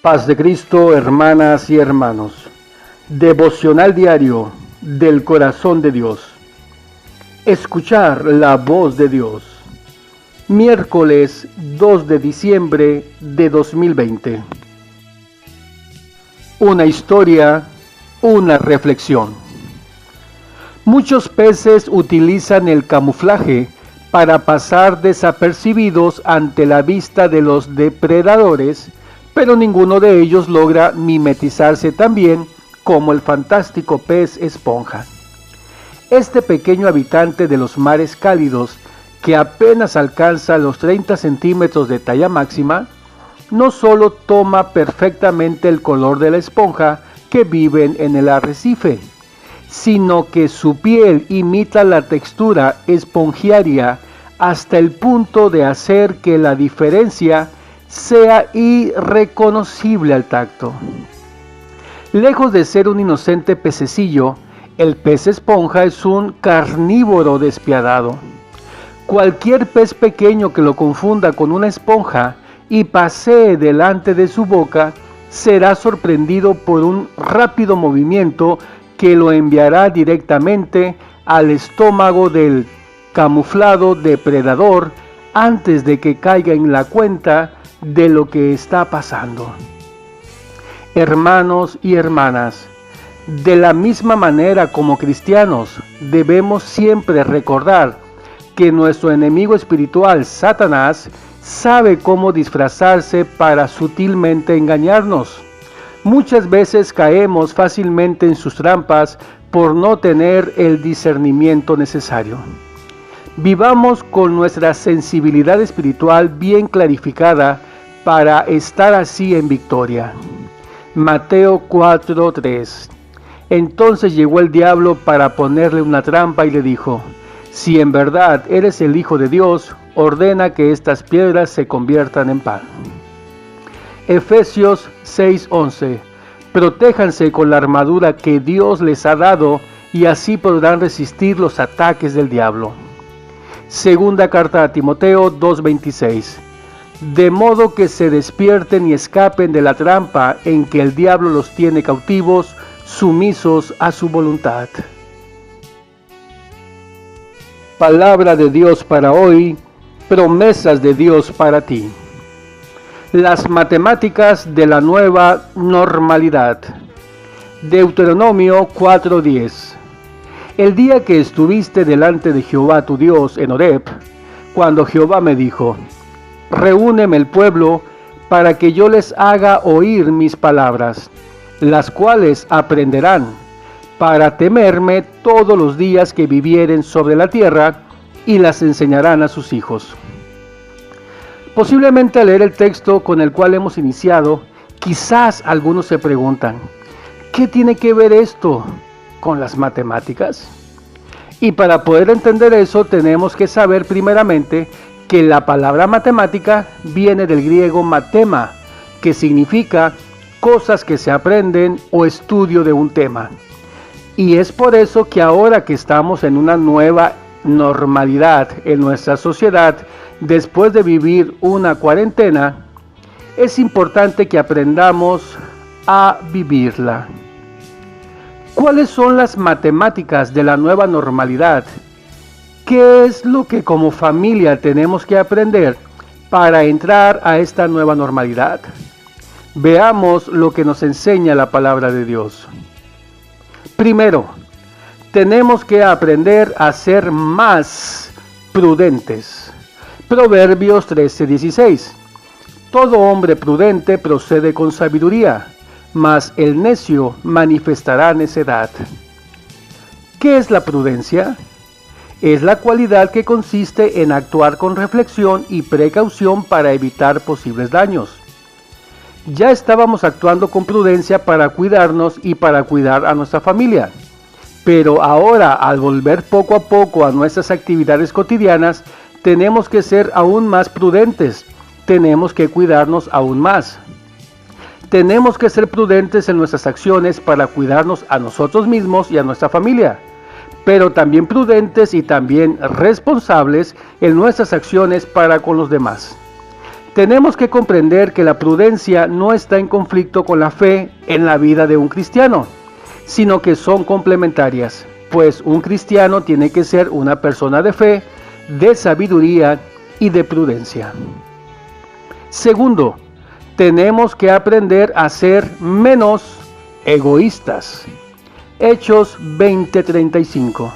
Paz de Cristo, hermanas y hermanos. Devocional diario del corazón de Dios. Escuchar la voz de Dios. Miércoles 2 de diciembre de 2020. Una historia, una reflexión. Muchos peces utilizan el camuflaje para pasar desapercibidos ante la vista de los depredadores, pero ninguno de ellos logra mimetizarse tan bien como el fantástico pez esponja. Este pequeño habitante de los mares cálidos, que apenas alcanza los 30 centímetros de talla máxima, no solo toma perfectamente el color de la esponja que viven en el arrecife, sino que su piel imita la textura esponjiaria hasta el punto de hacer que la diferencia sea irreconocible al tacto. Lejos de ser un inocente pececillo, el pez esponja es un carnívoro despiadado. Cualquier pez pequeño que lo confunda con una esponja y pasee delante de su boca será sorprendido por un rápido movimiento que lo enviará directamente al estómago del camuflado depredador antes de que caiga en la cuenta de lo que está pasando. Hermanos y hermanas, de la misma manera como cristianos, debemos siempre recordar que nuestro enemigo espiritual, Satanás, sabe cómo disfrazarse para sutilmente engañarnos. Muchas veces caemos fácilmente en sus trampas por no tener el discernimiento necesario. Vivamos con nuestra sensibilidad espiritual bien clarificada para estar así en victoria. Mateo 4:3. Entonces llegó el diablo para ponerle una trampa y le dijo: si en verdad eres el Hijo de Dios, ordena que estas piedras se conviertan en pan. Efesios 6:11. Protéjanse con la armadura que Dios les ha dado y así podrán resistir los ataques del diablo. Segunda carta a Timoteo 2:26. De modo que se despierten y escapen de la trampa en que el diablo los tiene cautivos, sumisos a su voluntad. Palabra de Dios para hoy, promesas de Dios para ti. Las matemáticas de la nueva normalidad. Deuteronomio 4:10. El día que estuviste delante de Jehová tu Dios en Horeb, cuando Jehová me dijo: reúneme el pueblo para que yo les haga oír mis palabras, las cuales aprenderán, para temerme todos los días que vivieren sobre la tierra, y las enseñarán a sus hijos. Posiblemente al leer el texto con el cual hemos iniciado, quizás algunos se preguntan: ¿qué tiene que ver esto con las matemáticas? Y para poder entender eso tenemos que saber primeramente que la palabra matemática viene del griego matema, que significa cosas que se aprenden o estudio de un tema. Y es por eso que ahora que estamos en una nueva normalidad en nuestra sociedad, después de vivir una cuarentena, es importante que aprendamos a vivirla. ¿Cuáles son las matemáticas de la nueva normalidad? ¿Qué es lo que como familia tenemos que aprender para entrar a esta nueva normalidad? Veamos lo que nos enseña la palabra de Dios. Primero, tenemos que aprender a ser más prudentes. Proverbios 13:16. Todo hombre prudente procede con sabiduría, mas el necio manifestará necedad. ¿Qué es la prudencia? Es la cualidad que consiste en actuar con reflexión y precaución para evitar posibles daños. Ya estábamos actuando con prudencia para cuidarnos y para cuidar a nuestra familia. Pero ahora, al volver poco a poco a nuestras actividades cotidianas, tenemos que ser aún más prudentes. Tenemos que cuidarnos aún más. Tenemos que ser prudentes en nuestras acciones para cuidarnos a nosotros mismos y a nuestra familia, pero también prudentes y también responsables en nuestras acciones para con los demás. Tenemos que comprender que la prudencia no está en conflicto con la fe en la vida de un cristiano, sino que son complementarias, pues un cristiano tiene que ser una persona de fe, de sabiduría y de prudencia. Segundo, tenemos que aprender a ser menos egoístas. Hechos 20:35.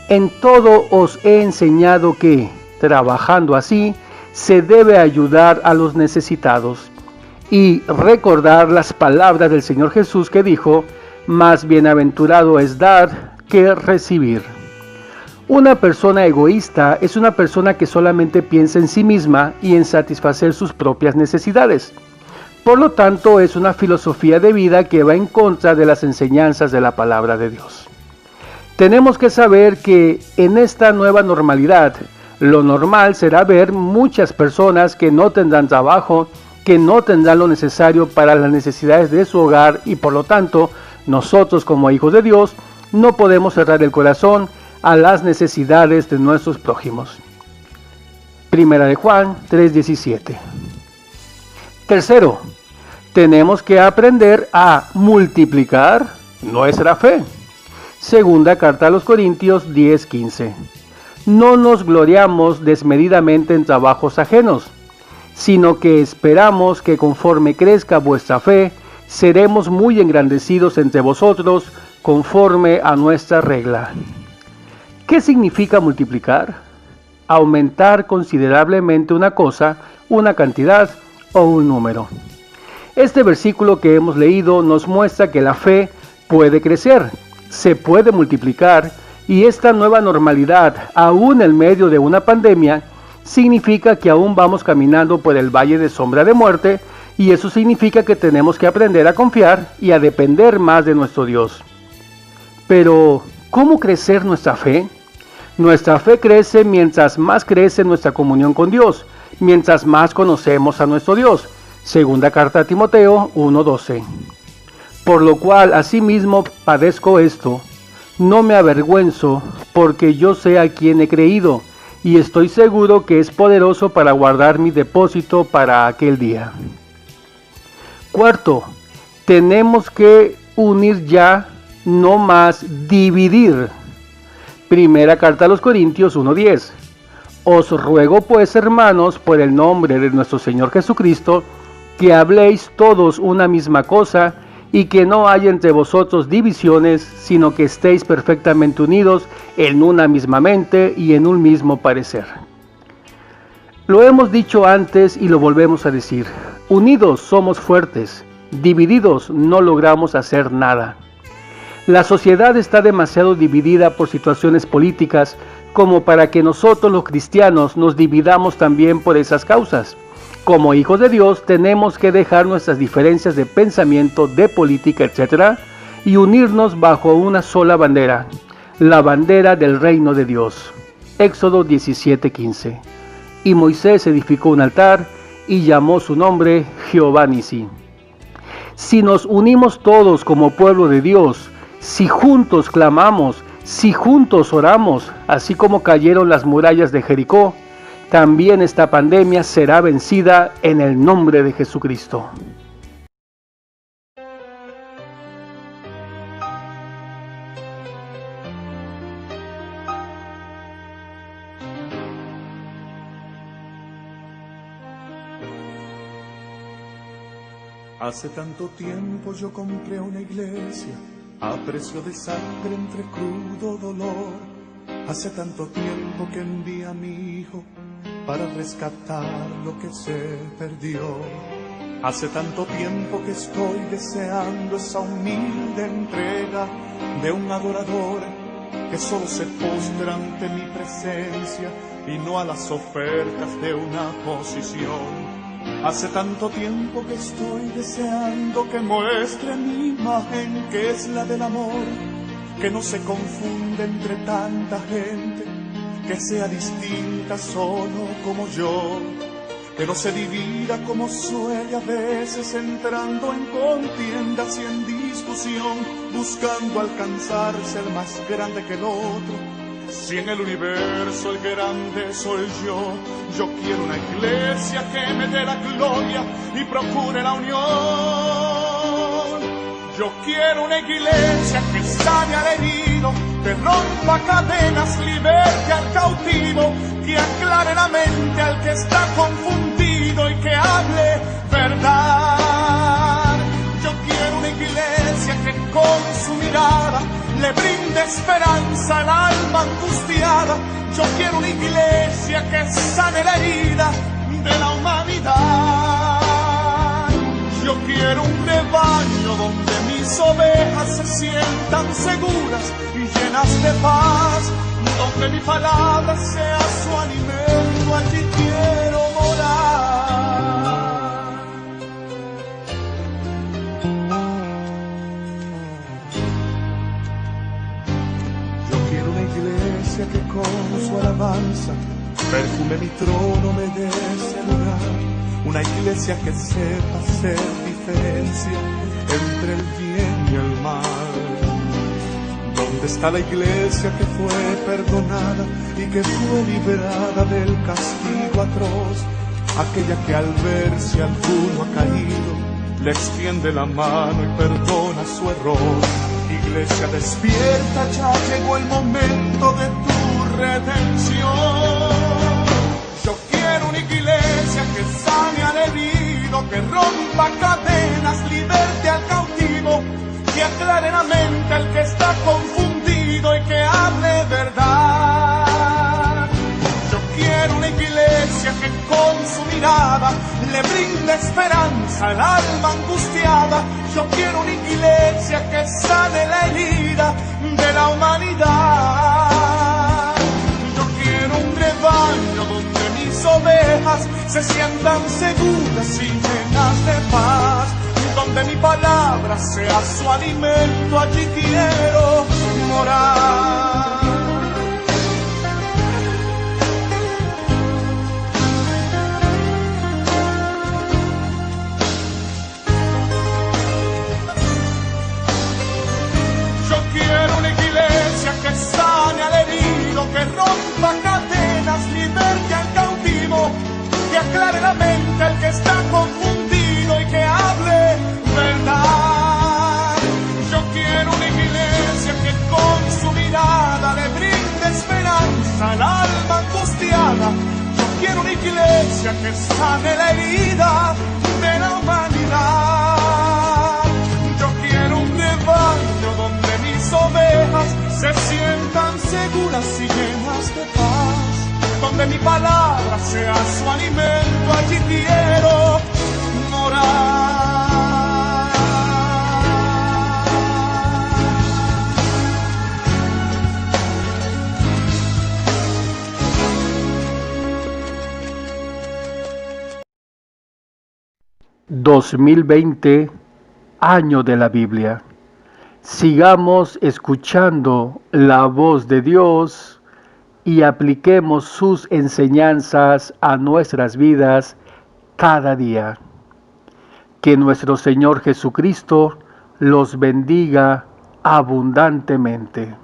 En todo os he enseñado que, trabajando así, se debe ayudar a los necesitados. Y recordar las palabras del Señor Jesús que dijo, más bienaventurado es dar que recibir. Una persona egoísta es una persona que solamente piensa en sí misma y en satisfacer sus propias necesidades. Por lo tanto, es una filosofía de vida que va en contra de las enseñanzas de la palabra de Dios. Tenemos que saber que en esta nueva normalidad, lo normal será ver muchas personas que no tendrán trabajo, que no tendrán lo necesario para las necesidades de su hogar y por lo tanto, nosotros como hijos de Dios no podemos cerrar el corazón a las necesidades de nuestros prójimos. Primera de Juan 3:17. Tercero, tenemos que aprender a multiplicar nuestra fe. Segunda carta a los Corintios 10:15. No nos gloriamos desmedidamente en trabajos ajenos, sino que esperamos que conforme crezca vuestra fe, seremos muy engrandecidos entre vosotros conforme a nuestra regla. ¿Qué significa multiplicar? Aumentar considerablemente una cosa, una cantidad o un número. Este versículo que hemos leído nos muestra que la fe puede crecer, se puede multiplicar y esta nueva normalidad, aún en medio de una pandemia, significa que aún vamos caminando por el valle de sombra de muerte y eso significa que tenemos que aprender a confiar y a depender más de nuestro Dios. Pero, ¿cómo crecer nuestra fe? Nuestra fe crece mientras más crece nuestra comunión con Dios, mientras más conocemos a nuestro Dios. Segunda carta a Timoteo 1:12. Por lo cual asimismo padezco esto, no me avergüenzo, porque yo sé a quién he creído, y estoy seguro que es poderoso para guardar mi depósito para aquel día. Cuarto, tenemos que unir ya, no más dividir. Primera carta a los Corintios 1:10. Os ruego pues, hermanos, por el nombre de nuestro Señor Jesucristo, que habléis todos una misma cosa, y que no haya entre vosotros divisiones, sino que estéis perfectamente unidos en una misma mente y en un mismo parecer. Lo hemos dicho antes y lo volvemos a decir. Unidos somos fuertes, divididos no logramos hacer nada. La sociedad está demasiado dividida por situaciones políticas como para que nosotros los cristianos nos dividamos también por esas causas. Como hijos de Dios tenemos que dejar nuestras diferencias de pensamiento, de política, etc. y unirnos bajo una sola bandera, la bandera del reino de Dios. Éxodo 17:15. Y Moisés edificó un altar y llamó su nombre Jehová Nisí. Si nos unimos todos como pueblo de Dios, si juntos clamamos, si juntos oramos, así como cayeron las murallas de Jericó, también esta pandemia será vencida en el nombre de Jesucristo. Hace tanto tiempo yo compré una iglesia a precio de sangre entre crudo dolor. Hace tanto tiempo que envié a mi hijo para rescatar lo que se perdió. Hace tanto tiempo que estoy deseando esa humilde entrega de un adorador que solo se postra ante mi presencia y no a las ofertas de una posición. Hace tanto tiempo que estoy deseando que muestre mi imagen, que es la del amor, que no se confunde entre tanta gente, que sea distinta solo como yo, que no se divida como suele a veces, entrando en contiendas y en discusión, buscando alcanzar ser más grande que el otro, Si en el universo el grande soy yo quiero una iglesia que me dé la gloria y procure la unión. Yo quiero una iglesia que sane al herido, que rompa cadenas, liberte al cautivo, que aclare la mente al que está confundido y que hable verdad. Yo quiero una iglesia que con su mirada le brinde esperanza al alma angustiada. Yo quiero una iglesia que sane la herida de la humanidad. Yo quiero un rebaño donde mis ovejas se sientan seguras y llenas de paz, donde mi palabra sea su alimento, allí quiero morar. Yo quiero una iglesia que con su alabanza perfume mi trono, me dé ese lugar. Una iglesia que sepa hacer diferencia entre el bien y el mal. ¿Dónde está la iglesia que fue perdonada y que fue liberada del castigo atroz? Aquella que al ver si alguno ha caído, le extiende la mano y perdona su error. Iglesia despierta, ya llegó el momento de tu redención. Yo quiero una iglesia que sane al herido, que rompa cadenas, liberte al cautivo, que aclare la mente al que está confundido y que hable verdad. Yo quiero una iglesia que con su mirada le brinde esperanza al alma angustiada. Yo quiero una iglesia que sane la herida de la humanidad. Yo quiero un rebaño donde mis ovejas se sientan seguras y llenas de paz, donde mi palabra sea su alimento, allí quiero morar. Yo quiero una iglesia que sane al herido, que rompa cadenas, liberte al cautivo, que aclare la mente al que está confundido y que hable verdad. Yo quiero una iglesia que con su mirada le brinde esperanza al alma angustiada. Yo quiero una iglesia que sane la herida de la humanidad. Yo quiero un rebaño donde mis ovejas se sientan seguras y llenas de paz, donde mi palabra sea su alimento, allí quiero morar. ...2020, año de la Biblia. Sigamos escuchando la voz de Dios y apliquemos sus enseñanzas a nuestras vidas cada día. Que nuestro Señor Jesucristo los bendiga abundantemente.